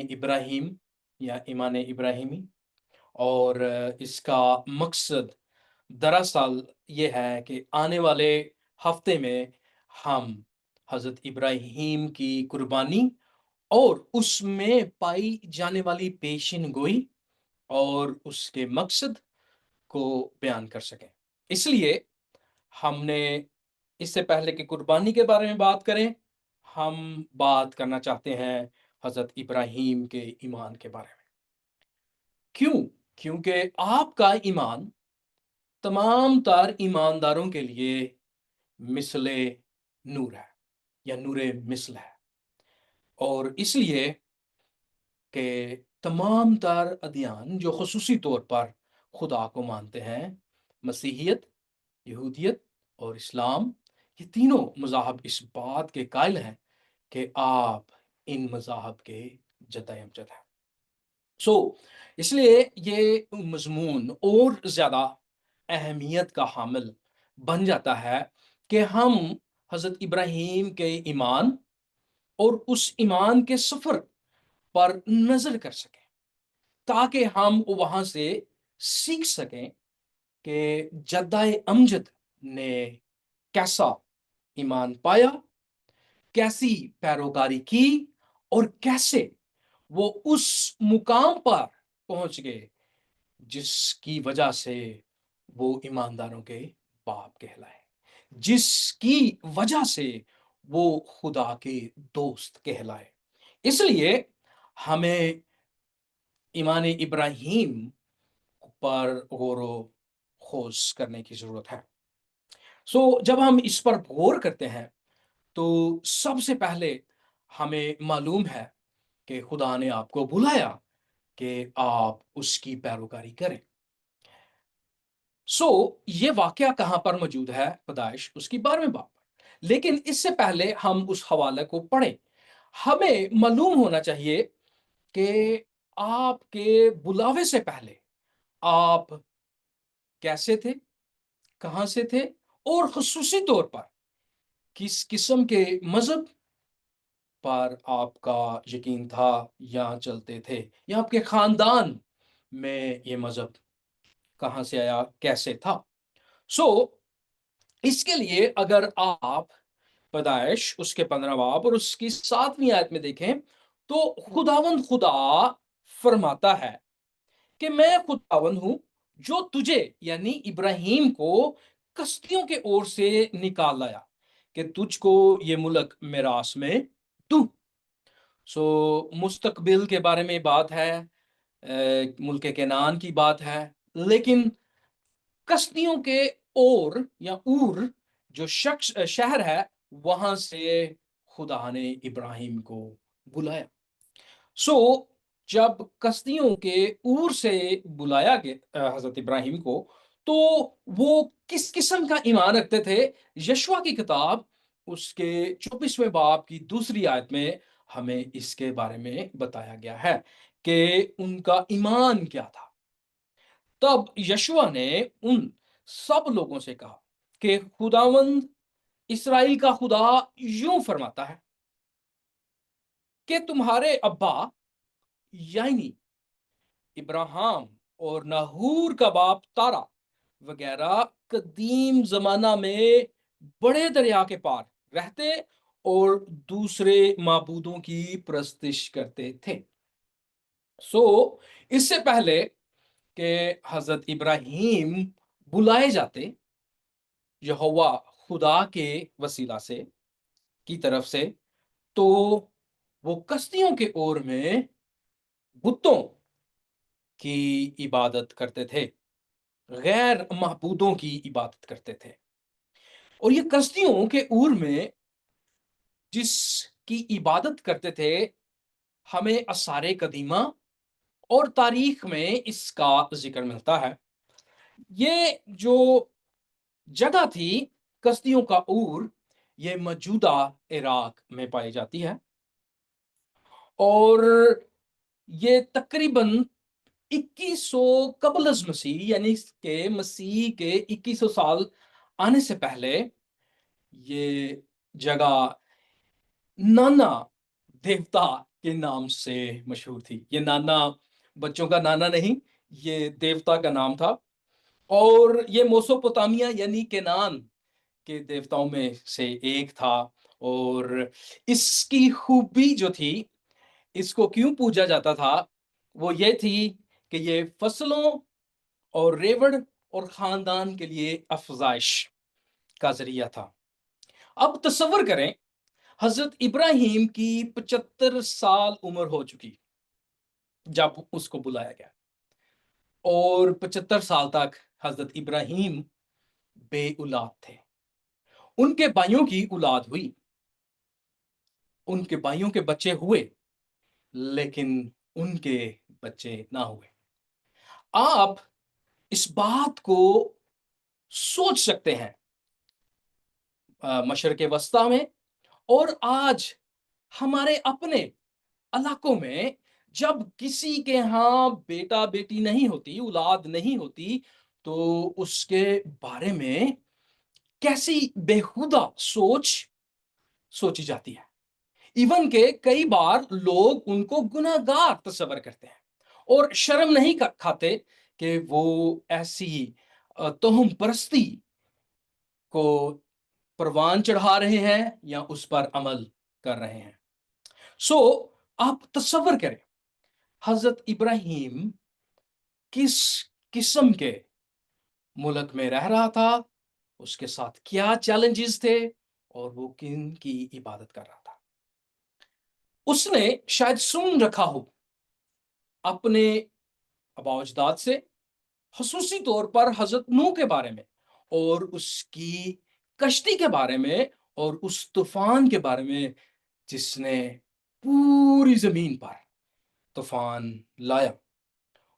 ابراہیم یا ایمان ابراہیمی، اور اس کا مقصد دراصل یہ ہے کہ آنے والے ہفتے میں ہم حضرت ابراہیم کی قربانی اور اس میں پائی جانے والی پیشن گوئی اور اس کے مقصد کو بیان کر سکیں۔ اس لیے ہم نے اس سے پہلے کہ قربانی کے بارے میں بات کریں، ہم بات کرنا چاہتے ہیں حضرت ابراہیم کے ایمان کے بارے میں۔ کیوں؟ کیونکہ آپ کا ایمان تمام تر ایمانداروں کے لیے مثل نور ہے یا نور مثل ہے، اور اس لیے کہ تمام تر ادیان جو خصوصی طور پر خدا کو مانتے ہیں، مسیحیت، یہودیت اور اسلام، یہ تینوں مذاہب اس بات کے قائل ہیں کہ آپ ان مذاہب کے جد امجد ہیں۔ اس لیے یہ مضمون اور زیادہ اہمیت کا حامل بن جاتا ہے کہ ہم حضرت ابراہیم کے ایمان اور اس ایمان کے سفر پر نظر کر سکیں، تاکہ ہم وہاں سے سیکھ سکیں کہ جدہ امجد نے کیسا ایمان پایا، کیسی پیروکاری کی، اور کیسے وہ اس مقام پر پہنچ گئے جس کی وجہ سے وہ ایمانداروں کے باپ کہلائے، جس کی وجہ سے وہ خدا کے دوست کہلائے۔ اس لیے ہمیں ایمان ابراہیم پر غور و خوض کرنے کی ضرورت ہے۔ جب ہم اس پر غور کرتے ہیں تو سب سے پہلے ہمیں معلوم ہے کہ خدا نے آپ کو بلایا کہ آپ اس کی پیروکاری کریں۔ یہ واقعہ کہاں پر موجود ہے؟ پیدائش اس کی 12ویں باب پر۔ لیکن اس سے پہلے ہم اس حوالے کو پڑھیں۔ ہمیں معلوم ہونا چاہیے کہ آپ کے بلاوے سے پہلے آپ کیسے تھے، کہاں سے تھے، اور خصوصی طور پر کس قسم کے مذہب پر آپ کا یقین تھا یا چلتے تھے، یا آپ کے خاندان میں یہ مذہب کہاں سے آیا، کیسے تھا۔ اس کے لیے اگر آپ پیدائش اس کے 15 باب اور اس کی 7ویں آیت میں دیکھیں تو خداوند خدا فرماتا ہے کہ میں خداوند ہوں جو تجھے یعنی ابراہیم کو کشتیوں کے اور سے نکال لایا کہ تجھ کو یہ ملک میراث میں دوں۔ مستقبل کے بارے میں بات ہے، ملک کنعان کی بات ہے، لیکن کشتیوں کے اور یا اور جو شہر ہے وہاں سے خدا نے ابراہیم کو بلایا۔ جب کشتیوں کے اور سے بلایا گیا حضرت ابراہیم کو، تو وہ کس قسم کا ایمان رکھتے تھے؟ یشوع کی کتاب اس کے 24ویں باب کی 2 آیت میں ہمیں اس کے بارے میں بتایا گیا ہے کہ ان کا ایمان کیا تھا۔ تب یشوع نے ان سب لوگوں سے کہا کہ خداوند اسرائیل کا خدا یوں فرماتا ہے کہ تمہارے ابا یعنی ابراہیم اور ناہور کا باپ تارا وغیرہ قدیم زمانہ میں بڑے دریا کے پار رہتے اور دوسرے معبودوں کی پرستش کرتے تھے۔ اس سے پہلے کہ حضرت ابراہیم بلائے جاتے یہوہ خدا کے وسیلہ سے کی طرف سے، تو وہ کشتیوں کے اور میں بتوں کی عبادت کرتے تھے، غیر معبودوں کی عبادت کرتے تھے۔ اور یہ کشتیوں کے اور میں جس کی عبادت کرتے تھے، ہمیں آثار قدیمہ اور تاریخ میں اس کا ذکر ملتا ہے۔ یہ جو جگہ تھی کشتیوں کا اور، یہ موجودہ عراق میں پائی جاتی ہے، اور یہ تقریباً 2100 قبل از مسیح یعنی کہ مسیح کے 2100 سال آنے سے پہلے یہ جگہ نانا دیوتا کے نام سے مشہور تھی۔ یہ نانا بچوں کا نانا نہیں، یہ دیوتا کا نام تھا، اور یہ موسوپوتامیہ یعنی کینان کے دیوتاؤں میں سے ایک تھا۔ اور اس کی خوبی جو تھی، اس کو کیوں پوجا جاتا تھا، وہ یہ تھی کہ یہ فصلوں اور ریوڑ اور خاندان کے لیے افزائش کا ذریعہ تھا۔ اب تصور کریں، حضرت ابراہیم کی 75 سال عمر ہو چکی جب اس کو بلایا گیا، اور 75 سال تک حضرت ابراہیم بے اولاد تھے۔ ان کے بھائیوں کی اولاد ہوئی، ان کے بھائیوں کے بچے ہوئے، لیکن ان کے بچے نہ ہوئے۔ آپ اس بات کو سوچ سکتے ہیں، مشرق وسطی میں اور آج ہمارے اپنے علاقوں میں جب کسی کے ہاں بیٹا بیٹی نہیں ہوتی، اولاد نہیں ہوتی، تو اس کے بارے میں کیسی بےہودہ سوچی جاتی ہے۔ ایون کہ کئی بار لوگ ان کو گناہ گار تصور کرتے ہیں اور شرم نہیں کھاتے کہ وہ ایسی توہم پرستی کو پروان چڑھا رہے ہیں یا اس پر عمل کر رہے ہیں۔ سو آپ تصور کریں، حضرت ابراہیم کس قسم کے ملک میں رہ رہا تھا، اس کے ساتھ کیا چیلنجز تھے، اور وہ کن کی عبادت کر رہا تھا۔ اس نے شاید سن رکھا ہو اپنے آباء و اجداد سے، خصوصی طور پر حضرت نوح کے بارے میں اور اس کی کشتی کے بارے میں اور اس طوفان کے بارے میں جس نے پوری زمین پر طوفان لایا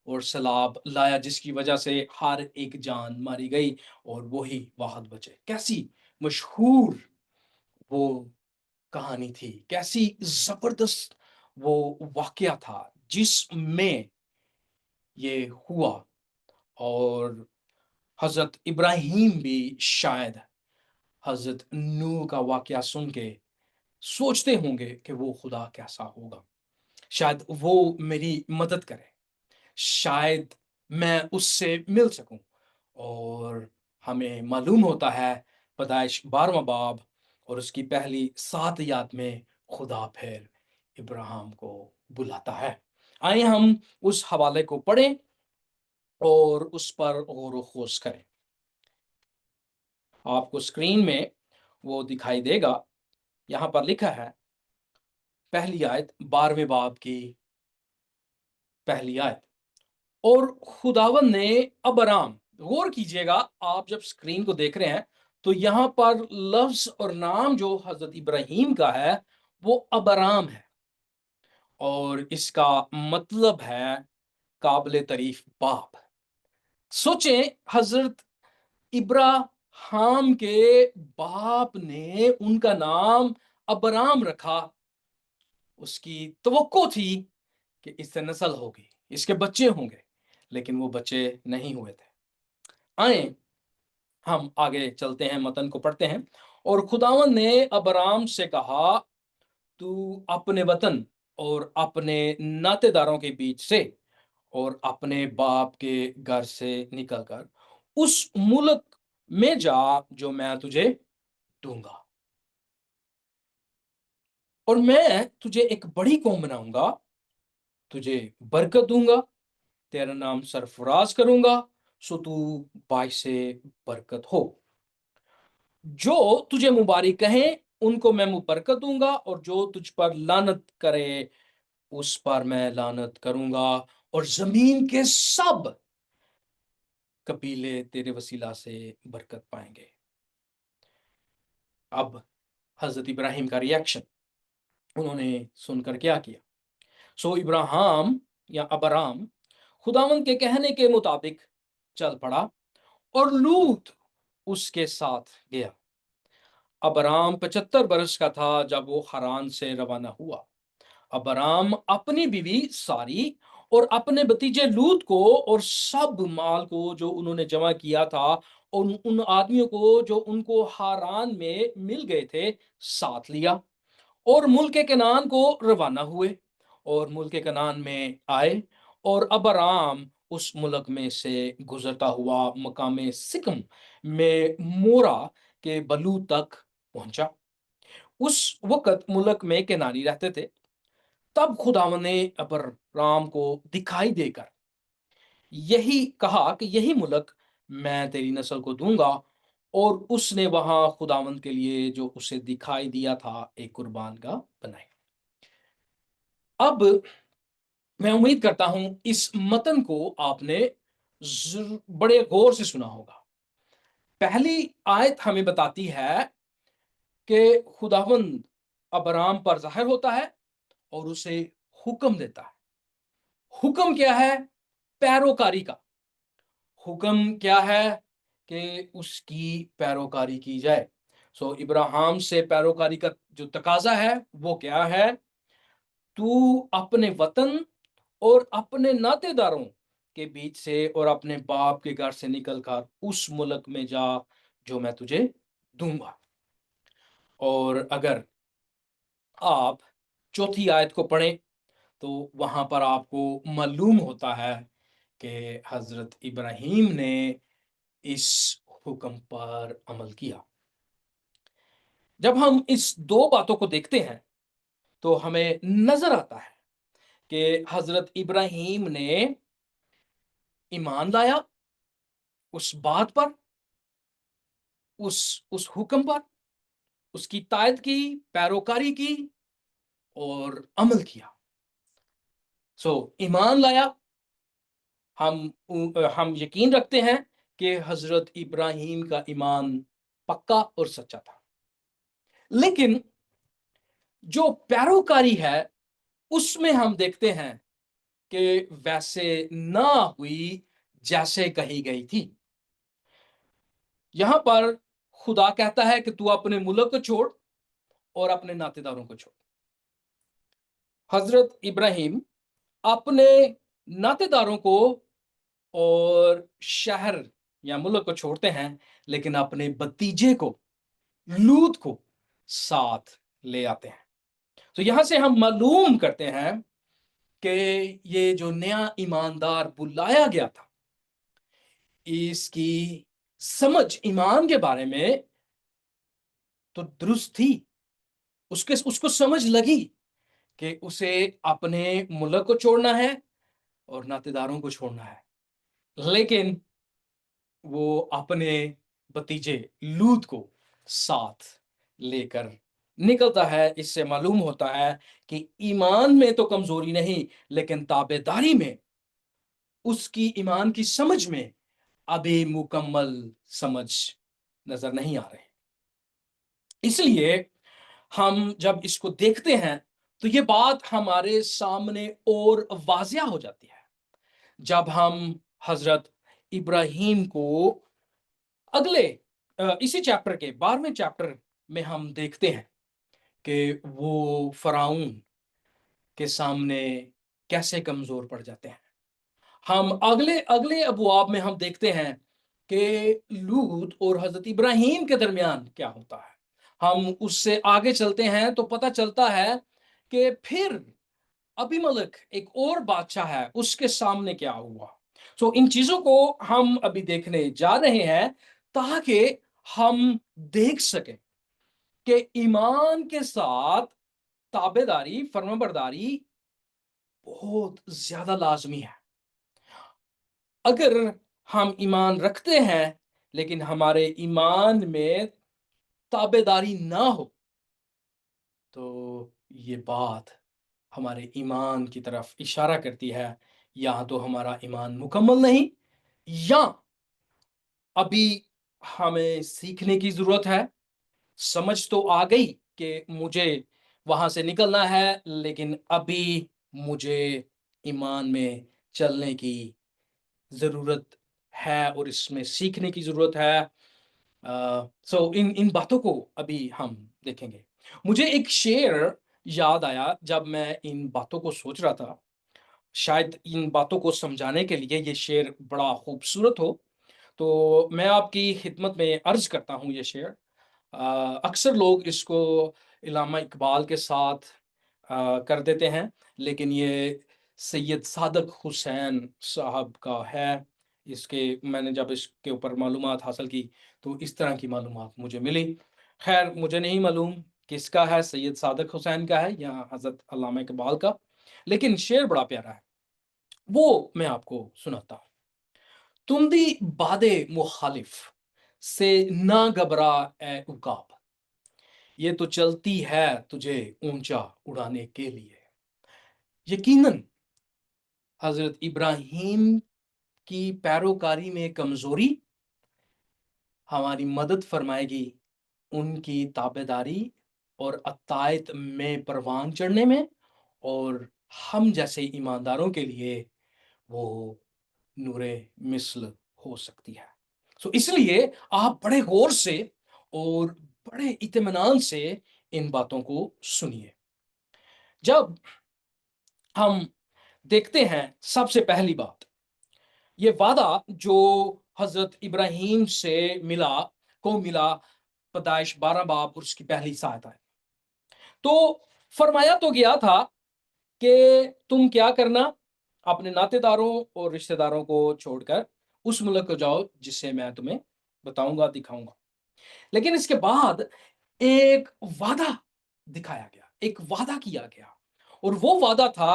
اور سیلاب لایا، جس کی وجہ سے ہر ایک جان ماری گئی اور وہی واحد بچے۔ کیسی مشہور وہ کہانی تھی، کیسی زبردست وہ واقعہ تھا جس میں یہ ہوا، اور حضرت ابراہیم بھی شاید حضرت نوح کا واقعہ سن کے سوچتے ہوں گے کہ وہ خدا کیسا ہوگا، شاید وہ میری مدد کرے، شاید میں اس سے مل سکوں۔ اور ہمیں معلوم ہوتا ہے پیدائش 12واں باب اور اس کی پہلی 7 آیات میں خدا پھر ابراہیم کو بلاتا ہے۔ آئیں ہم اس حوالے کو پڑھیں اور اس پر غور و خوض کریں۔ آپ کو اسکرین میں وہ دکھائی دے گا، یہاں پر لکھا ہے پہلی آیت 12ویں باب کی پہلی آیت۔ اور خداوند نے ابرام، غور کیجئے گا آپ جب اسکرین کو دیکھ رہے ہیں تو یہاں پر لفظ اور نام جو حضرت ابراہیم کا ہے وہ ابرام ہے، اور اس کا مطلب ہے قابل تعریف باپ۔ سوچیں، حضرت ابراہیم کے باپ نے ان کا نام ابرام رکھا، اس کی توقع تھی کہ اس سے نسل ہوگی، اس کے بچے ہوں گے، لیکن وہ بچے نہیں ہوئے تھے۔ آئیں ہم آگے چلتے ہیں، متن کو پڑھتے ہیں۔ اور خداوند نے ابرام سے کہا، تو اپنے وطن اور اپنے ناطے داروں کے بیچ سے اور اپنے باپ کے گھر سے نکل کر اس ملک میں جا جو میں تجھے دوں گا، اور میں تجھے ایک بڑی قوم بناؤں گا، تجھے برکت دوں گا، تیرا نام سرفراز کروں گا، سو تو باعث برکت ہو۔ جو تجھے مبارک کہیں ان کو میں برکت دوں گا، اور جو تجھ پر لعنت کرے اس پر میں لعنت کروں گا، اور زمین کے سب قبیلے تیرے وسیلہ سے برکت پائیں گے۔ اب حضرت ابراہیم کا ریاکشن، انہوں نے سن کر کیا کیا؟ سو ابراہیم یا ابرام خداوند کے کہنے کے مطابق چل پڑا، اور لوط اس کے ساتھ گیا۔ ابرام 75 برس کا تھا جب وہ حران سے روانہ ہوا۔ ابرام اپنی بیوی ساری اور اپنے بھتیجے لوط کو اور سب مال کو جو انہوں نے جمع کیا تھا، اور ان آدمیوں کو جو ان کو حران میں مل گئے تھے، ساتھ لیا، اور ملک کنعان کو روانہ ہوئے۔ اور ملک کنعان میں آئے، اور ابرام اس ملک میں سے گزرتا ہوا مقام سکم میں مورا کے بلو تک پہنچا۔ اس وقت ملک میں کنانی رہتے تھے۔ تب خداوند نے ابرام کو دکھائی دے کر یہی کہا کہ یہی ملک میں تیری نسل کو دوں گا، اور اس نے وہاں خداوند کے لیے جو اسے دکھائی دیا تھا ایک قربان گاہ بنائی۔ اب میں امید کرتا ہوں اس متن کو آپ نے بڑے غور سے سنا ہوگا۔ پہلی آیت ہمیں بتاتی ہے کہ خداوند ابرام پر ظاہر ہوتا ہے اور اسے حکم دیتا ہے۔ حکم کیا ہے؟ پیروکاری کا حکم کیا ہے؟ کہ اس کی پیروکاری کی جائے۔ ابراہیم سے پیروکاری کا جو تقاضا ہے وہ کیا ہے؟ تو اپنے وطن اور اپنے ناطے داروں کے بیچ سے اور اپنے باپ کے گھر سے نکل کر اس ملک میں جا جو میں تجھے دوں گا۔ اور اگر آپ چوتھی آیت کو پڑھیں تو وہاں پر آپ کو معلوم ہوتا ہے کہ حضرت ابراہیم نے اس حکم پر عمل کیا۔ جب ہم اس دو باتوں کو دیکھتے ہیں تو ہمیں نظر آتا ہے کہ حضرت ابراہیم نے ایمان لایا اس بات پر، اس حکم پر، اس کی تائید کی، پیروکاری کی اور عمل کیا۔ ایمان لایا، ہم یقین رکھتے ہیں کہ حضرت ابراہیم کا ایمان پکا اور سچا تھا، لیکن جو پیروکاری ہے اس میں ہم دیکھتے ہیں کہ ویسے نہ ہوئی جیسے کہی گئی تھی۔ یہاں پر خدا کہتا ہے کہ تو اپنے ملک کو چھوڑ اور اپنے ناطے داروں کو چھوڑ۔ حضرت ابراہیم اپنے ناطے داروں کو اور شہر یا ملک کو چھوڑتے ہیں، لیکن اپنے بھتیجے کو، لوط کو ساتھ لے آتے ہیں۔ تو یہاں سے ہم معلوم کرتے ہیں کہ یہ جو نیا ایماندار بلایا گیا تھا، اس کی سمجھ ایمان کے بارے میں تو درست تھی۔ اس کو سمجھ لگی کہ اسے اپنے ملک کو چھوڑنا ہے اور ناطے داروں کو چھوڑنا ہے، لیکن وہ اپنے بھتیجے لوط کو ساتھ لے کر نکلتا ہے۔ اس سے معلوم ہوتا ہے کہ ایمان میں تو کمزوری نہیں، لیکن تابعداری میں، اس کی ایمان کی سمجھ میں ابھی مکمل سمجھ نظر نہیں آ رہے۔ اس لیے ہم جب اس کو دیکھتے ہیں تو یہ بات ہمارے سامنے اور واضح ہو جاتی ہے جب ہم حضرت ابراہیم کو اگلے اسی چیپٹر کے 12ویں چیپٹر میں ہم دیکھتے ہیں کہ وہ فرعون کے سامنے کیسے کمزور پڑ جاتے ہیں۔ ہم اگلے ابواب میں ہم دیکھتے ہیں کہ لوط اور حضرت ابراہیم کے درمیان کیا ہوتا ہے۔ ہم اس سے آگے چلتے ہیں تو پتہ چلتا ہے کہ پھر ابھی ملک ایک اور بادشاہ ہے، اس کے سامنے کیا ہوا۔ ان چیزوں کو ہم ابھی دیکھنے جا رہے ہیں تاکہ ہم دیکھ سکیں کہ ایمان کے ساتھ تابعداری، فرمانبرداری بہت زیادہ لازمی ہے۔ اگر ہم ایمان رکھتے ہیں لیکن ہمارے ایمان میں تابعداری نہ ہو تو یہ بات ہمارے ایمان کی طرف اشارہ کرتی ہے، یا تو ہمارا ایمان مکمل نہیں، یا ابھی ہمیں سیکھنے کی ضرورت ہے۔ سمجھ تو آ گئی کہ مجھے وہاں سے نکلنا ہے، لیکن ابھی مجھے ایمان میں چلنے کی ضرورت ہے اور اس میں سیکھنے کی ضرورت ہے۔ ان باتوں کو ابھی ہم دیکھیں گے۔ مجھے ایک شعر یاد آیا جب میں ان باتوں کو سوچ رہا تھا، شاید ان باتوں کو سمجھانے کے لیے یہ شعر بڑا خوبصورت ہو، تو میں آپ کی خدمت میں عرض کرتا ہوں یہ شعر۔ اکثر لوگ اس کو علامہ اقبال کے ساتھ کر دیتے ہیں، لیکن یہ سید صادق حسین صاحب کا ہے۔ میں نے جب اس کے اوپر معلومات حاصل کی تو اس طرح کی معلومات مجھے ملی۔ خیر مجھے نہیں معلوم کس کا ہے، سید صادق حسین کا ہے یا حضرت علامہ اقبال کا، لیکن شعر بڑا پیارا ہے، وہ میں آپ کو سناتا ہوں۔ تم دی باد مخالف سے نہ گھبرا اے عقاب، یہ تو چلتی ہے تجھے اونچا اڑانے کے لیے۔ یقیناً حضرت ابراہیم کی پیروکاری میں کمزوری ہماری مدد فرمائے گی ان کی تابعداری اور اطاعت میں پروان چڑھنے میں، اور ہم جیسے ایمانداروں کے لیے وہ نور مثل ہو سکتی ہے۔ اس لیے آپ بڑے غور سے اور بڑے اطمینان سے ان باتوں کو سنیے۔ جب ہم دیکھتے ہیں سب سے پہلی بات، یہ وعدہ جو حضرت ابراہیم سے ملا پیدائش 12 باب اور اس کی پہلی آیت ہے، تو فرمایا تو گیا تھا کہ تم کیا کرنا، اپنے ناطے داروں اور رشتہ داروں کو چھوڑ کر اس ملک کو جاؤ جسے میں تمہیں بتاؤں گا، دکھاؤں گا۔ لیکن اس کے بعد ایک وعدہ دکھایا گیا، ایک وعدہ کیا گیا، اور وہ وعدہ تھا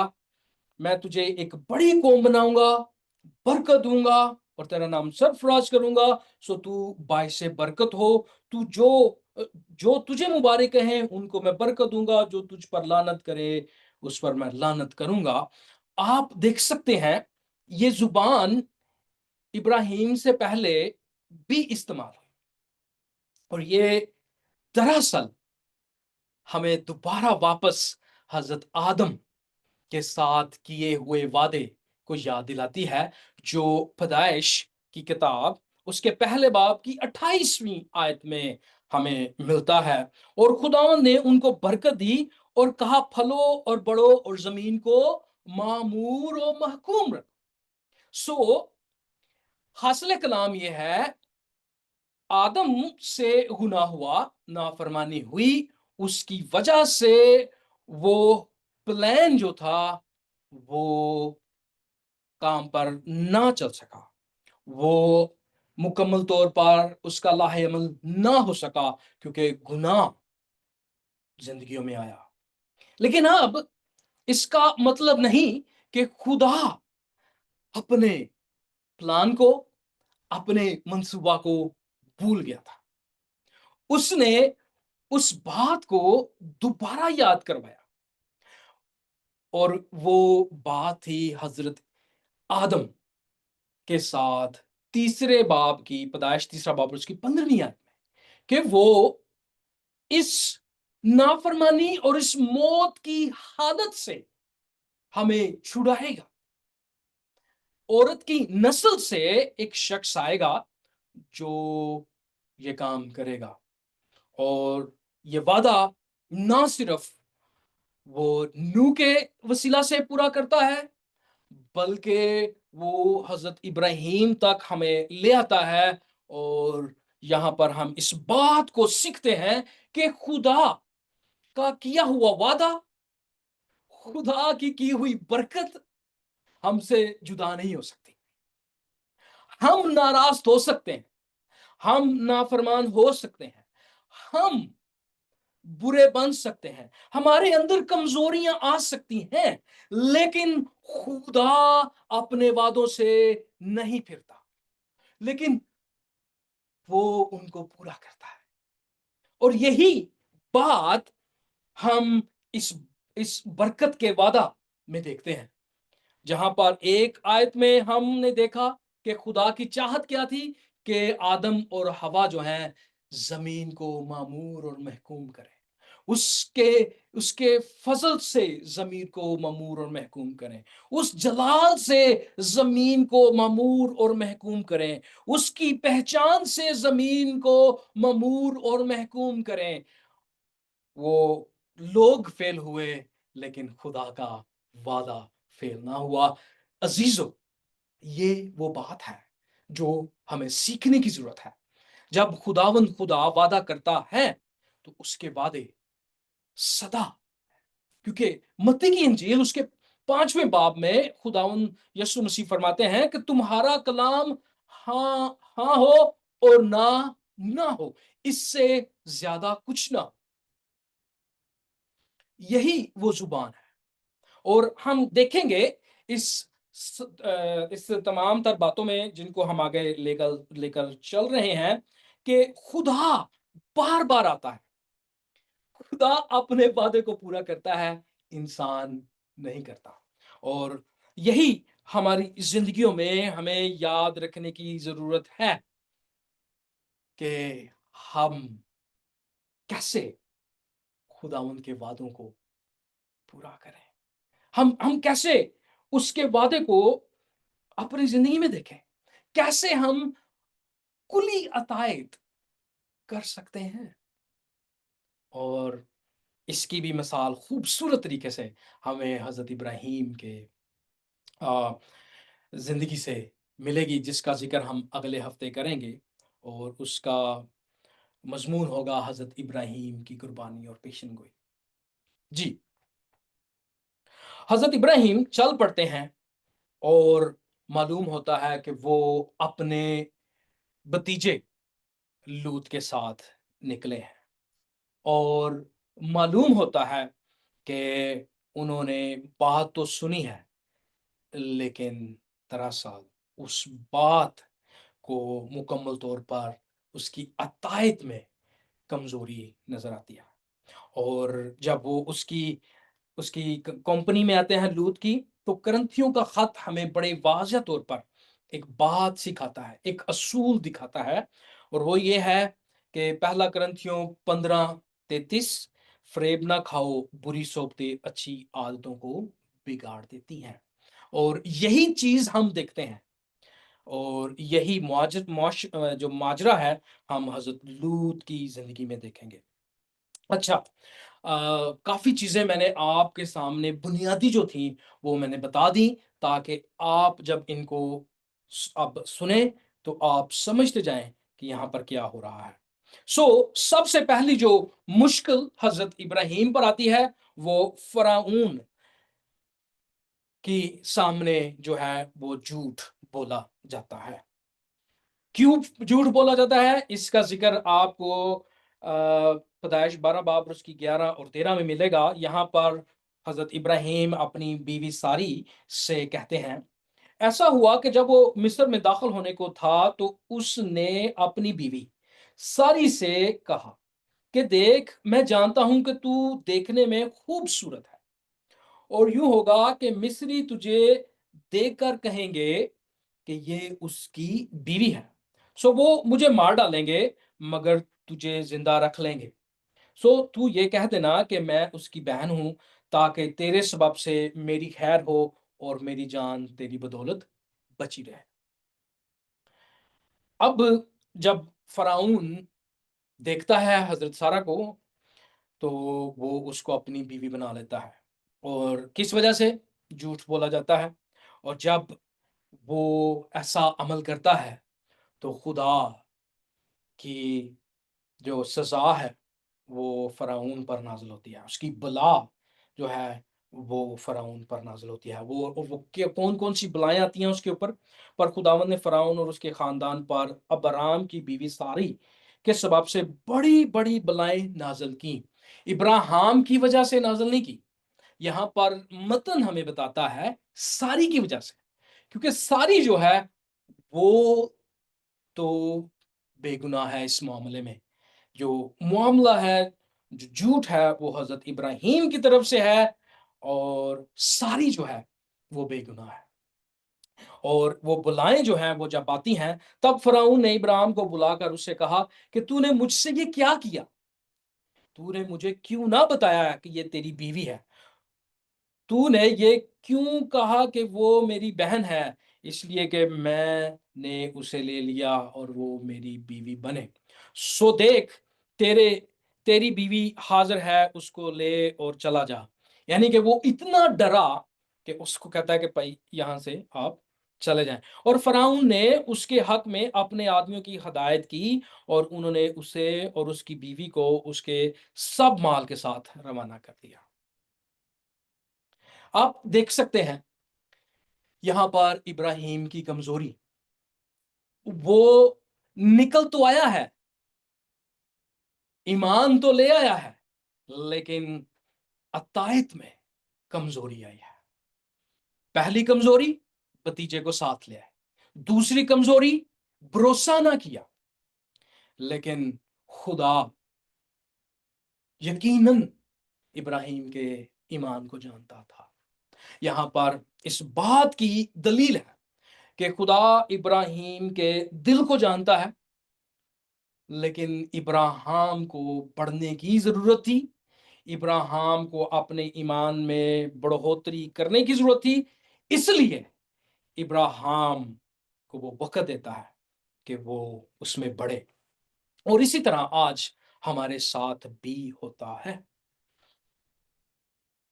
میں تجھے ایک بڑی قوم بناؤں گا، برکت دوں گا اور تیرا نام سرفراز کروں گا، سو تو باعث برکت ہو، تو جو تجھے مبارک ہیں ان کو میں برکت دوں گا، جو تجھ پر لعنت کرے اس پر میں لعنت کروں گا۔ آپ دیکھ سکتے ہیں یہ زبان ابراہیم سے پہلے بھی استعمال ہوئی، اور یہ دراصل ہمیں دوبارہ واپس حضرت آدم کے ساتھ کیے ہوئے وعدے کو یاد دلاتی ہے، جو پیدائش کی کتاب اس کے پہلے باب کی 28ویں آیت میں ہمیں ملتا ہے۔ اور خداوند نے ان کو برکت دی اور کہا پھلو اور بڑھو اور زمین کو معمور و محکوم رکھو۔ حاصل کلام یہ ہے، آدم سے گناہ ہوا، نافرمانی ہوئی، اس کی وجہ سے وہ پلان جو تھا وہ کام پر نہ چل سکا، وہ مکمل طور پر اس کا لاہ عمل نہ ہو سکا، کیونکہ گناہ زندگیوں میں آیا۔ لیکن اب اس کا مطلب نہیں کہ خدا اپنے پلان کو، اپنے منصوبہ کو بھول گیا تھا۔ اس نے اس بات کو دوبارہ یاد کروایا، اور وہ بات تھی حضرت آدم کے ساتھ تیسرے باب کی پیدائش، تیسرا باب اس کی 15ویں آیت میں، کہ وہ اس نافرمانی اور اس موت کی حالت سے ہمیں چھڑائے گا۔ عورت کی نسل سے ایک شخص آئے گا جو یہ کام کرے گا، اور یہ وعدہ نہ صرف وہ نوح کے وسیلہ سے پورا کرتا ہے، بلکہ وہ حضرت ابراہیم تک ہمیں لے آتا ہے، اور یہاں پر ہم اس بات کو سیکھتے ہیں کہ خدا کا کیا ہوا وعدہ، خدا کی ہوئی برکت ہم سے جدا نہیں ہو سکتی۔ ہم ناراض ہو سکتے ہیں، ہم نافرمان ہو سکتے ہیں، ہم برے بن سکتے ہیں، ہمارے اندر کمزوریاں آ سکتی ہیں، لیکن خدا اپنے وعدوں سے نہیں پھرتا، لیکن وہ ان کو پورا کرتا ہے۔ اور یہی بات ہم اس برکت کے وعدہ میں دیکھتے ہیں، جہاں پر ایک آیت میں ہم نے دیکھا کہ خدا کی چاہت کیا تھی کہ آدم اور حوا جو ہیں زمین کو معمور اور محکوم کریں، اس کے فضل سے زمین کو معمور اور محکوم کریں، اس جلال سے زمین کو معمور اور محکوم کریں، اس کی پہچان سے زمین کو معمور اور محکوم کریں۔ وہ لوگ فیل ہوئے، لیکن خدا کا وعدہ فیل نہ ہوا۔ عزیزو، یہ وہ بات ہے جو ہمیں سیکھنے کی ضرورت ہے۔ جب خدا وعدہ کرتا ہے تو اس کے وعدے سدا کیونکہ متی کی انجیل اس کے 5ویں باب میں خداوند یسوع مسیح فرماتے ہیں کہ تمہارا کلام ہاں ہاں ہو اور نہ ہو، اس سے زیادہ کچھ نہ ہو۔ یہی وہ زبان ہے، اور ہم دیکھیں گے اس اس تمام تر باتوں میں جن کو ہم آگے لے کر چل رہے ہیں، کہ خدا بار بار آتا ہے، خدا اپنے وعدے کو پورا کرتا ہے، انسان نہیں کرتا۔ اور یہی ہماری زندگیوں میں ہمیں یاد رکھنے کی ضرورت ہے کہ ہم کیسے خداوند کے وعدوں کو پورا کریں، ہم کیسے اس کے وعدے کو اپنی زندگی میں دیکھیں، کیسے ہم کلی عطائد کر سکتے ہیں۔ اور اس کی بھی مثال خوبصورت طریقے سے ہمیں حضرت ابراہیم کے زندگی سے ملے گی، جس کا ذکر ہم اگلے ہفتے کریں گے، اور اس کا مضمون ہوگا حضرت ابراہیم کی قربانی اور پیشن گوئی۔ جی، حضرت ابراہیم چل پڑتے ہیں، اور معلوم ہوتا ہے کہ وہ اپنے بتیجے لوط کے ساتھ نکلے ہیں، اور معلوم ہوتا ہے کہ انہوں نے بات تو سنی ہے، لیکن دراصل اس بات کو مکمل طور پر اس کی عطائت میں کمزوری نظر آتی ہے۔ اور جب وہ اس کی کمپنی میں آتے ہیں لوط کی، تو کرنتھیوں کا خط ہمیں بڑے واضح طور پر ایک بات سکھاتا ہے، ایک اصول دکھاتا ہے، اور وہ یہ ہے کہ پہلا کرنتھیوں 15:33، فریب نہ کھاؤ، بری صحبتیں اچھی عادتوں کو بگاڑ دیتی ہیں۔ اور یہی چیز ہم دیکھتے ہیں، اور یہی جو ماجرا ہے، ہم حضرت لوط کی زندگی میں دیکھیں گے۔ اچھا، کافی چیزیں میں نے آپ کے سامنے بنیادی جو تھیں وہ میں نے بتا دی، تاکہ آپ جب ان کو اب سنیں تو آپ سمجھتے جائیں کہ یہاں پر کیا ہو رہا ہے۔ سب سے پہلی جو مشکل حضرت ابراہیم پر آتی ہے، وہ فرعون کی سامنے جو ہے وہ جھوٹ بولا جاتا ہے۔ کیوں جھوٹ بولا جاتا ہے؟ اس کا ذکر آپ کو پیدائش 12 باب اس کی 11 اور 13 میں ملے گا۔ یہاں پر حضرت ابراہیم اپنی بیوی ساری سے کہتے ہیں، ایسا ہوا کہ جب وہ مصر میں داخل ہونے کو تھا تو اس نے اپنی بیوی ساری سے کہا کہ دیکھ، میں جانتا ہوں کہ تو دیکھنے میں خوبصورت ہے، اور یوں ہوگا کہ مصری تجھے دیکھ کر کہیں گے کہ یہ اس کی بیوی ہے، وہ مجھے مار ڈالیں گے، مگر تجھے زندہ رکھ لیں گے۔ تو یہ کہہ دینا کہ میں اس کی بہن ہوں، تاکہ تیرے سبب سے میری خیر ہو اور میری جان تیری بدولت بچی رہے۔ اب جب فرعون دیکھتا ہے حضرت سارہ کو، تو وہ اس کو اپنی بیوی بنا لیتا ہے، اور کس وجہ سے؟ جھوٹ بولا جاتا ہے۔ اور جب وہ ایسا عمل کرتا ہے تو خدا کی جو سزا ہے وہ فرعون پر نازل ہوتی ہے، اس کی بلا جو ہے وہ فرعون پر نازل ہوتی ہے۔ وہ کون کون سی بلائیں آتی ہیں اس کے اوپر؟ پر خداوند نے فرعون اور اس کے خاندان پر ابرام کی بیوی ساری کے سبب سے بڑی بڑی بلائیں نازل کی۔ ابراہیم کی وجہ سے نازل نہیں کی، یہاں پر متن ہمیں بتاتا ہے ساری کی وجہ سے، کیونکہ ساری جو ہے وہ تو بے گناہ ہے۔ اس معاملے میں جو معاملہ ہے، جو جھوٹ ہے، وہ حضرت ابراہیم کی طرف سے ہے، اور ساری جو ہے وہ بے گناہ ہے۔ اور وہ بلائیں جو ہیں وہ جب آتی ہیں، تب فرعون نے ابراہیم کو بلا کر اس سے کہا کہ تو نے مجھ سے یہ کیا کیا؟ تو نے مجھے کیوں نہ بتایا کہ یہ تیری بیوی ہے؟ تو نے یہ کیوں کہا کہ وہ میری بہن ہے؟ اس لیے کہ میں نے اسے لے لیا اور وہ میری بیوی بنے۔ دیکھ، تیرے تیری بیوی حاضر ہے، اس کو لے اور چلا جا۔ یعنی کہ وہ اتنا ڈرا کہ اس کو کہتا ہے کہ بھائی یہاں سے آپ چلے جائیں۔ اور فرعون نے اس کے حق میں اپنے آدمیوں کی ہدایت کی، اور انہوں نے اسے اور اس کی بیوی کو اس کے سب مال کے ساتھ روانہ کر دیا۔ آپ دیکھ سکتے ہیں یہاں پر ابراہیم کی کمزوری، وہ نکل تو آیا ہے، ایمان تو لے آیا ہے، لیکن عطائت میں کمزوری آئی ہے۔ پہلی کمزوری بتیجے کو ساتھ لے آئے، دوسری کمزوری بھروسہ نہ کیا۔ لیکن خدا یقیناً ابراہیم کے ایمان کو جانتا تھا۔ یہاں پر اس بات کی دلیل ہے کہ خدا ابراہیم کے دل کو جانتا ہے، لیکن ابراہیم کو بڑھنے کی ضرورت تھی، ابراہیم کو اپنے ایمان میں بڑھوتری کرنے کی ضرورت تھی، اس لیے ابراہیم کو وہ وقت دیتا ہے کہ وہ اس میں بڑھے۔ اور اسی طرح آج ہمارے ساتھ بھی ہوتا ہے۔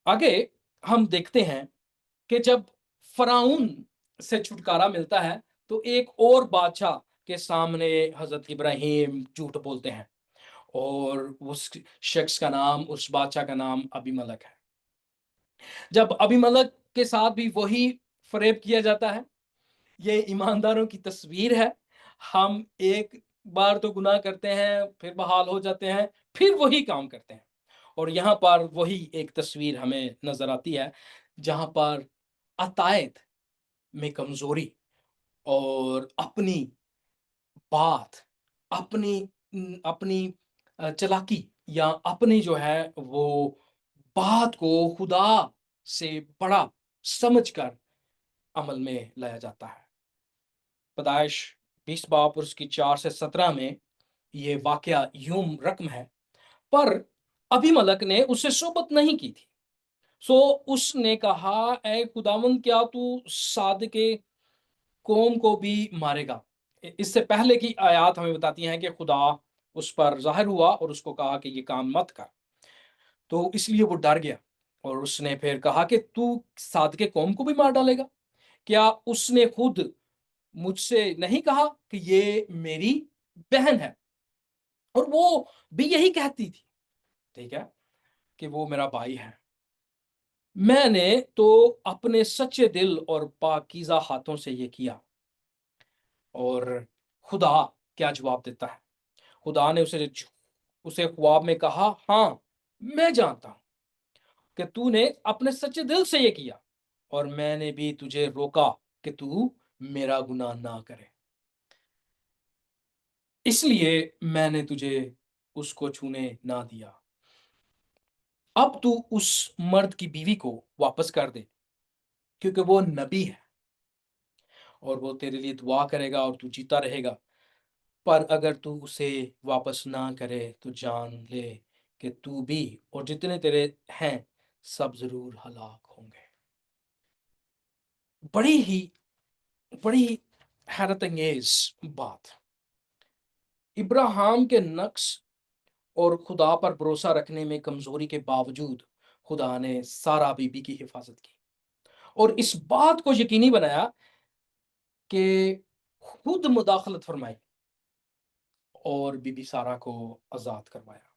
آگے ہم دیکھتے ہیں کہ جب فرعون سے چھٹکارا ملتا ہے تو ایک اور بادشاہ کے سامنے حضرت ابراہیم جھوٹ بولتے ہیں، اور اس شخص کا نام، اس بادشاہ کا نام ابی ملک ہے۔ جب ابی ملک کے ساتھ بھی وہی فریب کیا جاتا ہے، یہ ایمانداروں کی تصویر ہے۔ ہم ایک بار تو گناہ کرتے ہیں، پھر بحال ہو جاتے ہیں، پھر وہی کام کرتے ہیں۔ اور یہاں پر وہی ایک تصویر ہمیں نظر آتی ہے جہاں پر عطائت میں کمزوری اور اپنی بات، اپنی اپنی چلاکی، یا اپنی جو ہے وہ بات کو خدا سے بڑا سمجھ کر عمل میں لایا جاتا ہے۔ پیدائش 20 باب اور اس کی 4 سے 17 میں یہ واقعہ یوں رقم ہے، پر ابھی ملک نے اسے صحبت نہیں کی تھی، سو اس نے کہا، اے خداوند، کیا تو صادق قوم کو بھی مارے گا؟ اس سے پہلے کی آیات ہمیں بتاتی ہیں کہ خدا اس پر ظاہر ہوا اور اس کو کہا کہ یہ کام مت کر، تو اس لیے وہ ڈر گیا، اور اس نے پھر کہا کہ تو صادق قوم کو بھی مار ڈالے گا؟ کیا اس نے خود مجھ سے نہیں کہا کہ یہ میری بہن ہے؟ اور وہ بھی یہی کہتی تھی، ٹھیک ہے، کہ وہ میرا بھائی ہے۔ میں نے تو اپنے سچے دل اور پاکیزہ ہاتھوں سے یہ کیا۔ اور خدا کیا جواب دیتا ہے؟ خدا نے اسے خواب میں کہا، ہاں میں جانتا ہوں کہ تو نے اپنے سچے دل سے یہ کیا، اور میں نے بھی تجھے روکا کہ تو میرا گناہ نہ کرے، اس لیے میں نے تجھے اس کو چھونے نہ دیا۔ اب تو اس مرد کی بیوی کو واپس کر دے، کیونکہ وہ نبی ہے اور وہ تیرے لیے دعا کرے گا اور تو جیتا رہے گا، پر اگر تو اسے واپس نہ کرے تو جان لے کہ تو بھی اور جتنے تیرے ہیں سب ضرور ہلاک ہوں گے۔ بڑی حیرت انگیز بات، ابراہیم کے نقص اور خدا پر بھروسہ رکھنے میں کمزوری کے باوجود خدا نے سارا بی بی کی حفاظت کی، اور اس بات کو یقینی بنایا کہ خود مداخلت فرمائی اور بی بی سارا کو آزاد کروایا۔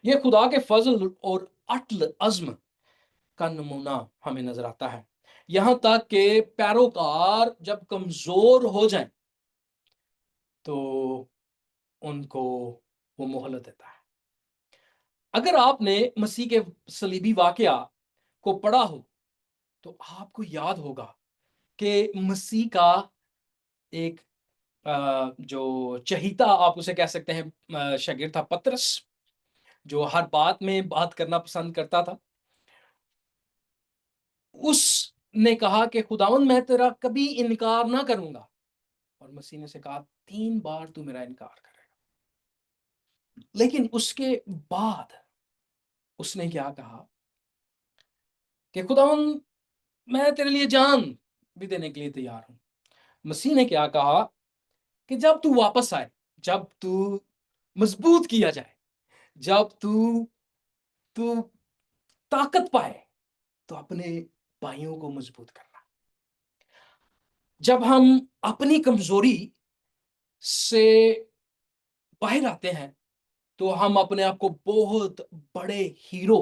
یہ خدا کے فضل اور اٹل عزم کا نمونہ ہمیں نظر آتا ہے، یہاں تک کہ پیروکار جب کمزور ہو جائیں تو ان کو وہ مہلت دیتا ہے۔ اگر آپ نے مسیح کے صلیبی واقعہ کو پڑھا ہو تو آپ کو یاد ہوگا کہ مسیح کا ایک جو چہیتا، آپ اسے کہہ سکتے ہیں، شاگرد تھا پترس، جو ہر بات میں بات کرنا پسند کرتا تھا۔ اس نے کہا کہ خداوند میں تیرا کبھی انکار نہ کروں گا، اور مسیح نے سے کہا 3 بار تو میرا انکار کرے گا۔ لیکن اس کے بعد اس نے کیا کہا کہ خداوند میں تیرے لیے جان بھی دینے کے لیے تیار ہوں۔ مسیح نے کیا کہا کہ جب تو واپس آئے، جب تو مضبوط کیا جائے، جب تو طاقت پائے تو اپنے بھائیوں کو مضبوط کرنا۔ جب ہم اپنی کمزوری سے باہر آتے ہیں تو ہم اپنے آپ کو بہت بڑے ہیرو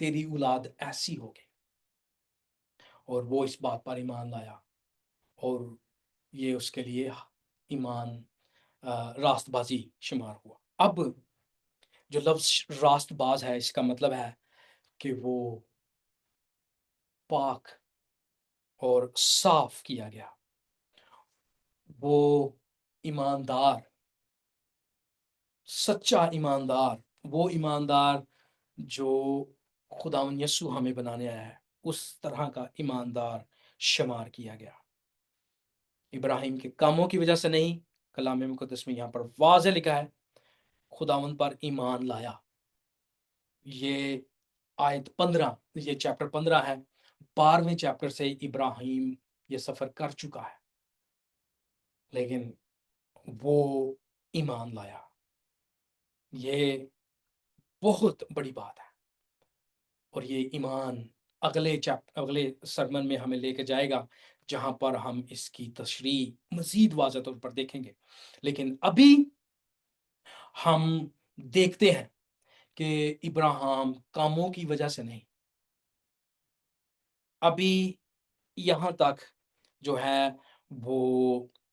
تیری اولاد ایسی ہوگی، اور وہ اس بات پر ایمان لایا، اور یہ اس کے لیے ایمان راست بازی شمار ہوا۔ اب جو لفظ راست باز ہے، اس کا مطلب ہے کہ وہ پاک اور صاف کیا گیا، وہ ایماندار، سچا ایماندار، وہ ایماندار جو خداوند یسوع ہمیں بنانے آیا ہے، اس طرح کا ایماندار شمار کیا گیا۔ ابراہیم کے کاموں کی وجہ سے نہیں، کلام مقدس میں یہاں پر واضح لکھا ہے خداوند پر ایمان لایا۔ یہ آیت 15، یہ چیپٹر 15 ہے، 12ویں چیپٹر سے ابراہیم یہ سفر کر چکا ہے، لیکن وہ ایمان لایا۔ یہ بہت بڑی بات ہے، اور یہ ایمان اگلے سرمن میں ہمیں لے کے جائے گا، جہاں پر ہم اس کی تشریح مزید واضح طور پر دیکھیں گے۔ لیکن ابھی ہم دیکھتے ہیں کہ ابراہیم کاموں کی وجہ سے نہیں، ابھی یہاں تک جو ہے وہ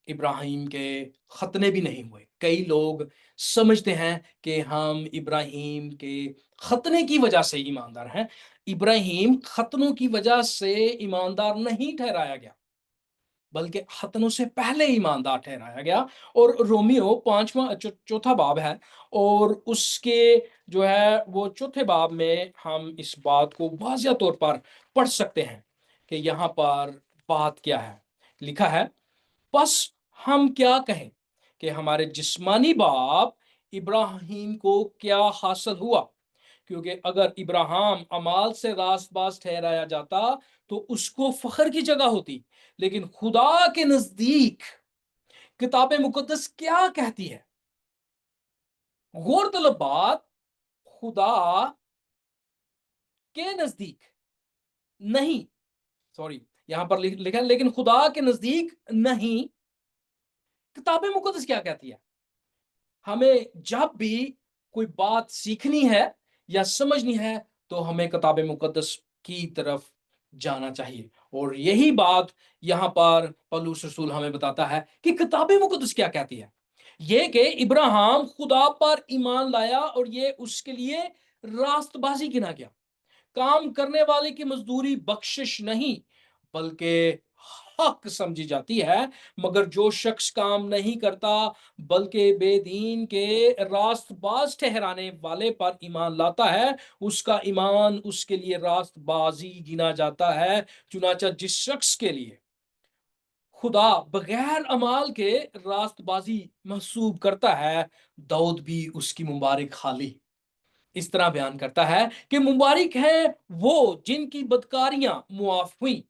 ابراہیم کے ختنے بھی نہیں ہوئے۔ کئی لوگ سمجھتے ہیں کہ ہم ابراہیم کے ختنے کی وجہ سے ایماندار ہیں۔ ابراہیم ختنوں کی وجہ سے ایماندار نہیں ٹھہرایا گیا، بلکہ ختنوں سے پہلے ایماندار ٹھہرایا گیا۔ اور رومیو 5واں باب ہے، اور اس کے جو ہے وہ 4 باب میں ہم اس بات کو واضح طور پر پڑھ سکتے ہیں کہ یہاں پر بات کیا ہے۔ لکھا ہے، بس ہم کیا کہیں کہ ہمارے جسمانی باپ ابراہیم کو کیا حاصل ہوا؟ کیونکہ اگر ابراہیم اعمال سے راست باز ٹھہرایا جاتا تو اس کو فخر کی جگہ ہوتی، لیکن خدا کے نزدیک کتاب مقدس کیا کہتی ہے؟ غور طلب بات، خدا کے نزدیک نہیں، سوری یہاں پر لکھا ہے لیکن خدا کے نزدیک نہیں، کتاب مقدس کیا کہتی ہے؟ ہمیں جب بھی کوئی بات سیکھنی ہے یا سمجھنی ہے تو ہمیں کتاب مقدس کی طرف جانا چاہیے، اور یہی بات یہاں پر پولس رسول ہمیں بتاتا ہے کہ کتاب مقدس کیا کہتی ہے۔ یہ کہ ابراہیم خدا پر ایمان لایا اور یہ اس کے لیے راست بازی گنا گیا۔ کام کرنے والے کی مزدوری بخشش نہیں بلکہ حق سمجھی جاتی ہے، مگر جو شخص کام نہیں کرتا بلکہ بے دین کے راست باز ٹھہرانے والے پر ایمان لاتا ہے، اس کا ایمان اس کے لیے راست بازی گنا جاتا ہے۔ چنانچہ جس شخص کے لیے خدا بغیر اعمال کے راست بازی محسوب کرتا ہے، داؤد بھی اس کی مبارک خالی اس طرح بیان کرتا ہے کہ مبارک ہیں وہ جن کی بدکاریاں معاف ہوئیں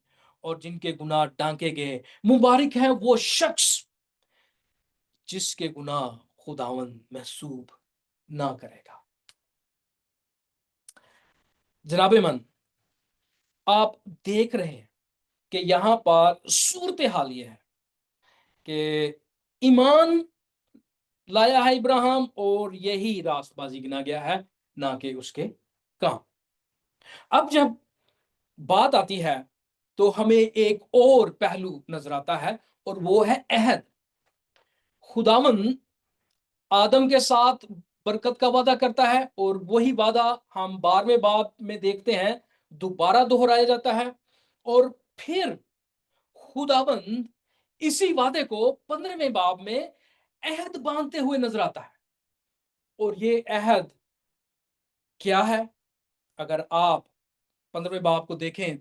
اور جن کے گناہ ڈھانکے گئے، مبارک ہے وہ شخص جس کے گناہ خداوند محسوب نہ کرے گا۔ جناب من، آپ دیکھ رہے ہیں کہ یہاں پر صورتحال یہ ہے کہ ایمان لایا ہے ابراہیم اور یہی راست بازی گنا گیا ہے، نہ کہ اس کے کام۔ اب جب بات آتی ہے تو ہمیں ایک اور پہلو نظر آتا ہے، اور وہ ہے عہد۔ خداوند آدم کے ساتھ برکت کا وعدہ کرتا ہے، اور وہی وعدہ ہم 12ویں باب میں دیکھتے ہیں دوبارہ دہرایا جاتا ہے، اور پھر خداوند اسی وعدے کو 15ویں باب میں عہد باندھتے ہوئے نظر آتا ہے۔ اور یہ عہد کیا ہے؟ اگر آپ 15ویں باب کو دیکھیں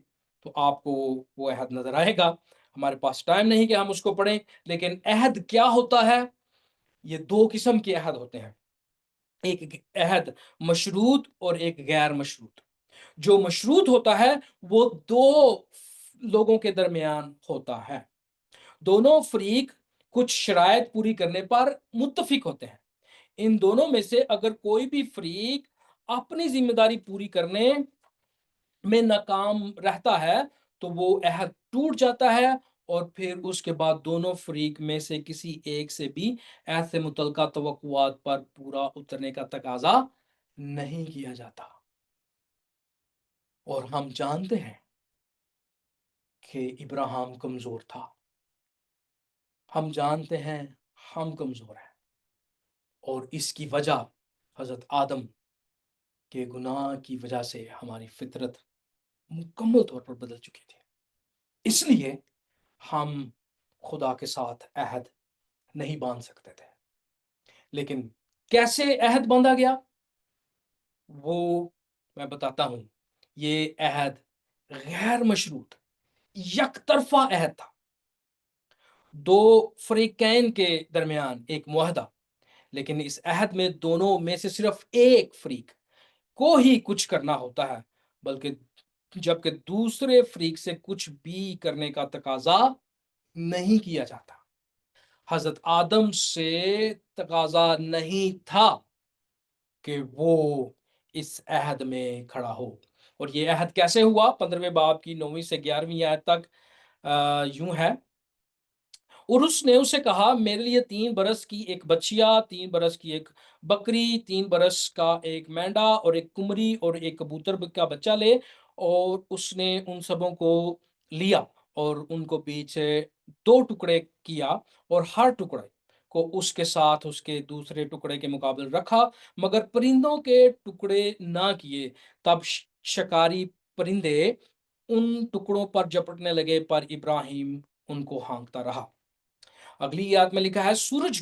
تو آپ کو وہ عہد نظر آئے گا۔ ہمارے پاس ٹائم نہیں کہ ہم اس کو پڑھیں، لیکن عہد کیا ہوتا ہے؟ یہ 2 قسم کے عہد ہوتے ہیں، ایک عہد مشروط اور ایک غیر مشروط۔ جو مشروط ہوتا ہے وہ 2 لوگوں کے درمیان ہوتا ہے، دونوں فریق کچھ شرائط پوری کرنے پر متفق ہوتے ہیں۔ ان دونوں میں سے اگر کوئی بھی فریق اپنی ذمہ داری پوری کرنے میں ناکام رہتا ہے تو وہ عہد ٹوٹ جاتا ہے، اور پھر اس کے بعد دونوں فریق میں سے کسی ایک سے بھی عہد سے متعلقہ توقعات پر پورا اترنے کا تقاضا نہیں کیا جاتا۔ اور ہم جانتے ہیں کہ ابراہیم کمزور تھا، ہم جانتے ہیں ہم کمزور ہیں، اور اس کی وجہ حضرت آدم کے گناہ کی وجہ سے ہماری فطرت مکمل طور پر بدل چکی تھی۔ اس لیے ہم خدا کے ساتھ عہد نہیں باندھ سکتے تھے۔ لیکن کیسے عہد باندھا گیا وہ میں بتاتا ہوں۔ یہ عہد غیر مشروط یک طرفہ عہد تھا، دو فریقین کے درمیان ایک معاہدہ، لیکن اس عہد میں دونوں میں سے صرف ایک فریق کو ہی کچھ کرنا ہوتا ہے، بلکہ جبکہ دوسرے فریق سے کچھ بھی کرنے کا تقاضا نہیں کیا جاتا۔ حضرت آدم سے تقاضا نہیں تھا کہ وہ اس عہد میں کھڑا ہو۔ اور یہ عہد کیسے ہوا؟ 15ویں باب کی 9ویں سے 11ویں آیت تک یوں ہے، اور اس نے اسے کہا، میرے لیے 3 برس کی ایک بچیا، 3 برس کی ایک بکری، 3 برس کا ایک مینڈا اور ایک کمری اور ایک کبوتر کا بچہ لے۔ اور اس نے ان سبوں کو لیا اور ان کو بیچ سے 2 ٹکڑے کیا، اور ہر ٹکڑے کو اس کے ساتھ اس کے دوسرے ٹکڑے کے مقابل رکھا، مگر پرندوں کے ٹکڑے نہ کیے۔ تب شکاری پرندے ان ٹکڑوں پر جپٹنے لگے، پر ابراہیم ان کو ہانکتا رہا۔ اگلی آیت میں لکھا ہے، سورج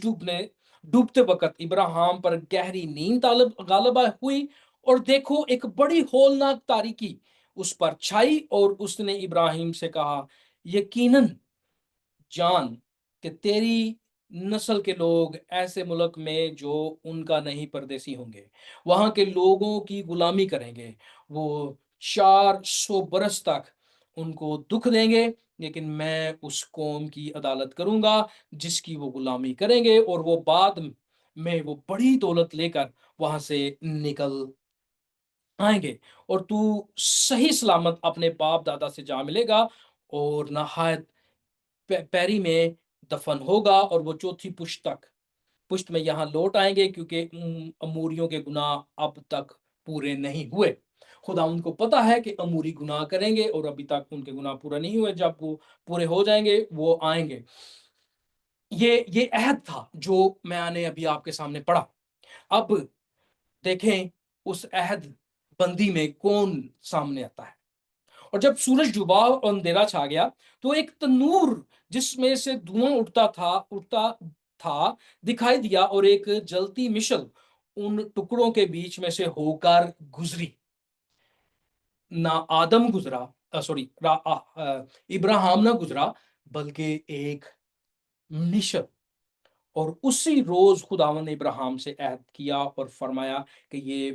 ڈوبتے وقت ابراہیم پر گہری نیند غالب ہوئی، اور دیکھو ایک بڑی ہولناک تاریکی اس پر چھائی، اور اس نے ابراہیم سے کہا، یقیناً جان کہ تیری نسل کے لوگ ایسے ملک میں جو ان کا نہیں پردیسی ہوں گے، وہاں کے لوگوں کی غلامی کریں گے، وہ 400 برس تک ان کو دکھ دیں گے، لیکن میں اس قوم کی عدالت کروں گا جس کی وہ غلامی کریں گے، اور وہ بعد میں وہ بڑی دولت لے کر وہاں سے نکل آئیں گے، اور تو صحیح سلامت اپنے باپ دادا سے جا ملے گا، اور نہایت پیری میں دفن ہوگا، اور وہ چوتھی پشت میں یہاں لوٹ آئیں گے، کیونکہ اموریوں کے گناہ اب تک پورے نہیں ہوئے۔ خدا ان کو پتا ہے کہ اموری گناہ کریں گے، اور ابھی تک ان کے گناہ پورا نہیں ہوئے، جب وہ پورے ہو جائیں گے وہ آئیں گے۔ یہ عہد تھا جو میں نے ابھی آپ کے سامنے پڑھا۔ اب دیکھیں اس عہد بندی میں کون سامنے آتا ہے۔ اور جب سورج ڈوبا اور اندھیرا چھا گیا تو ایک تنور جس میں سے دھواں اٹھتا تھا دکھائی دیا، اور ایک جلتی مشل ان ٹکڑوں کے بیچ میں سے ہو کر گزری۔ نہ آدم گزرا، ابراہیم نہ گزرا، بلکہ ایک مشل۔ اور اسی روز خداوند نے ابراہیم سے عہد کیا اور فرمایا کہ یہ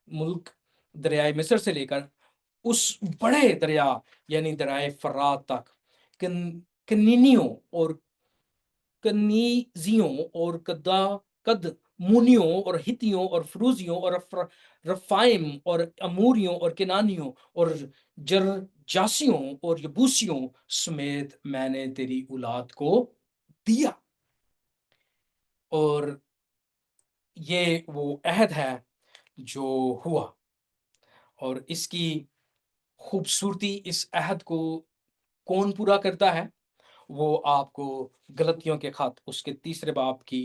ملک دریائے مصر سے لے کر اس بڑے دریا یعنی دریائے فرات تک، کنینیوں اور کنیزیوں اور کدمونیوں اور ہتیوں اور فروزیوں اور رفائم اور اموریوں اور کنانیوں اور جرجاسیوں اور یبوسیوں سمیت میں نے تیری اولاد کو دیا۔ اور یہ وہ عہد ہے جو ہوا، اور اس کی خوبصورتی، اس عہد کو کون پورا کرتا ہے؟ وہ آپ کو غلطیوں کے خط اس کے 3 باب کی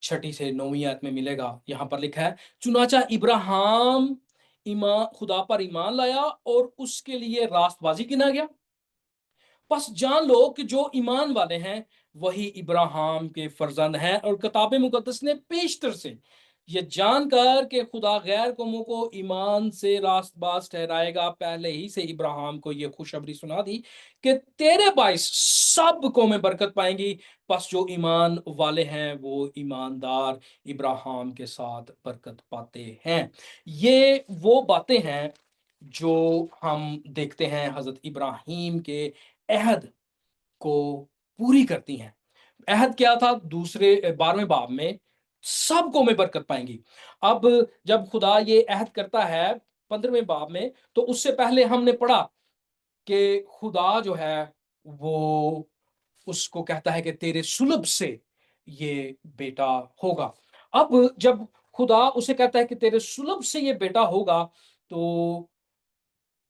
6 سے 9 آیت میں ملے گا۔ یہاں پر لکھا ہے، چنانچہ ابراہیم خدا پر ایمان لایا اور اس کے لیے راست بازی گنا گیا۔ پس جان لو کہ جو ایمان والے ہیں وہی ابراہیم کے فرزند ہیں، اور کتاب مقدس نے پیشتر سے یہ جان کر کہ خدا غیر قوموں کو ایمان سے راست باز ٹھہرائے گا، پہلے ہی سے ابراہیم کو یہ خوشخبری سنا دی کہ تیرے باعث سب قومیں برکت پائیں گی۔ پس جو ایمان والے ہیں وہ ایماندار ابراہیم کے ساتھ برکت پاتے ہیں۔ یہ وہ باتیں ہیں جو ہم دیکھتے ہیں حضرت ابراہیم کے عہد کو پوری کرتی ہیں۔ عہد کیا تھا؟ 12ویں باب میں سب قومیں برکت پائیں گی۔ اب جب خدا یہ عہد کرتا ہے 15ویں باب میں، تو اس سے پہلے ہم نے پڑھا کہ خدا جو ہے وہ اس کو کہتا ہے کہ تیرے صلب سے یہ بیٹا ہوگا۔ اب جب خدا اسے کہتا ہے کہ تیرے صلب سے یہ بیٹا ہوگا، تو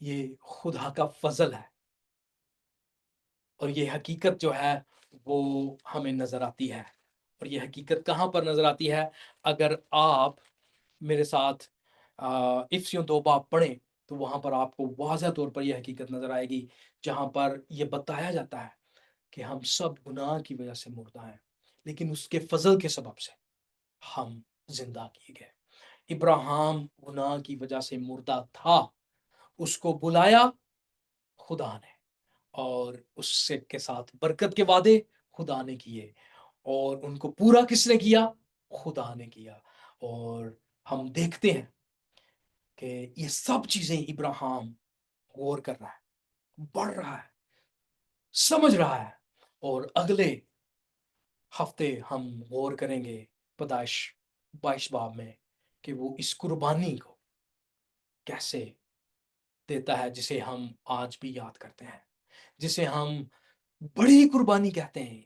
یہ خدا کا فضل ہے، اور یہ حقیقت جو ہے وہ ہمیں نظر آتی ہے۔ اور یہ حقیقت کہاں پر نظر آتی ہے؟ اگر آپ میرے ساتھ افسیوں 2 باب پڑھیں تو وہاں پر آپ کو واضح طور پر یہ حقیقت نظر آئے گی، جہاں پر یہ بتایا جاتا ہے کہ ہم سب گناہ کی وجہ سے مردہ ہیں، لیکن اس کے فضل کے سبب سے ہم زندہ کیے گئے۔ ابراہیم گناہ کی وجہ سے مردہ تھا، اس کو بلایا خدا نے، اور اس سے کے ساتھ برکت کے وعدے خدا نے کیے، اور ان کو پورا کس نے کیا؟ خدا نے کیا۔ اور ہم دیکھتے ہیں کہ یہ سب چیزیں ابراہیم غور کر رہا ہے، بڑھ رہا ہے، سمجھ رہا ہے، اور اگلے ہفتے ہم غور کریں گے پیدائش 22 باب میں کہ وہ اس قربانی کو کیسے دیتا ہے، جسے ہم آج بھی یاد کرتے ہیں، جسے ہم بڑی قربانی کہتے ہیں،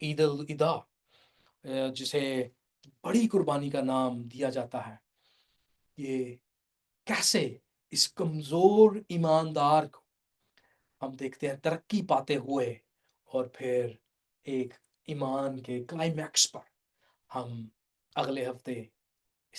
عید الاضحیٰ، جسے بڑی قربانی کا نام دیا جاتا ہے۔ یہ کیسے اس کمزور ایماندار کو ہم دیکھتے ہیں ترقی پاتے ہوئے، اور پھر ایک ایمان کے کلائمیکس پر ہم اگلے ہفتے